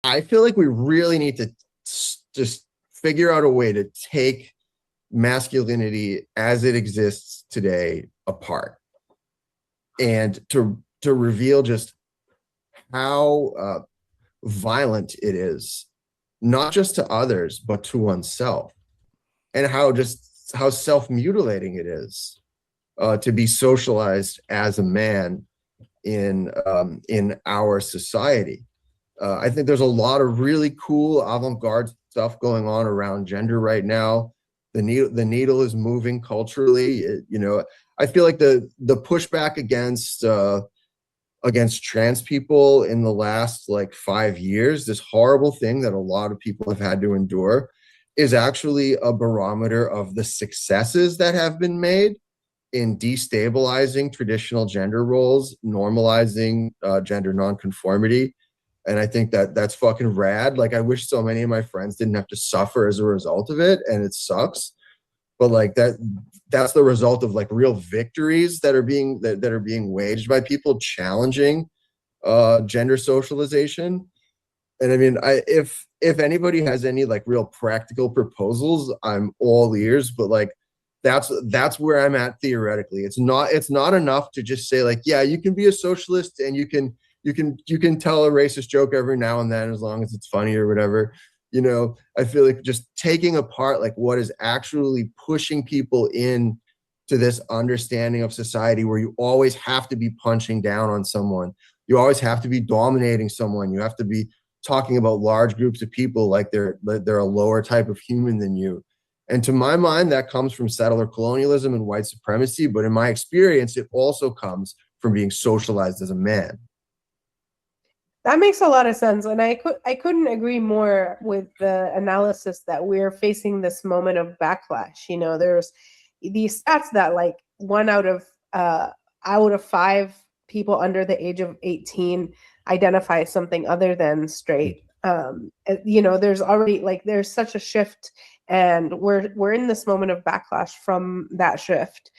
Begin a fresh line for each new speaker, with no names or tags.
I feel like we really need to just figure out a way to take masculinity as it exists today apart, and to reveal just how violent it is, not just to others but to oneself, and how self-mutilating it is to be socialized as a man in our society. I think there's a lot of really cool avant-garde stuff going on around gender right now. The needle is moving culturally. I feel like the pushback against trans people in the last like 5 years, this horrible thing that a lot of people have had to endure, is actually a barometer of the successes that have been made in destabilizing traditional gender roles, normalizing gender nonconformity. And I think that that's fucking rad. Like, I wish so many of my friends didn't have to suffer as a result of it, and it sucks. But like that's the result of like real victories that are being waged by people challenging gender socialization. And I mean, if anybody has any like real practical proposals, I'm all ears. But like that's where I'm at theoretically. It's not enough to just say like, yeah, you can be a socialist and you can tell a racist joke every now and then as long as it's funny or whatever. I feel like just taking apart like what is actually pushing people in to this understanding of society where you always have to be punching down on someone. You always have to be dominating someone. You have to be talking about large groups of people like they're a lower type of human than you. And to my mind, that comes from settler colonialism and white supremacy. But in my experience, it also comes from being socialized as a man.
That makes a lot of sense, and I couldn't agree more with the analysis that we're facing this moment of backlash. There's these stats that like 1 out of 5 people under the age of 18 identify something other than straight. There's already like there's such a shift, and we're in this moment of backlash from that shift.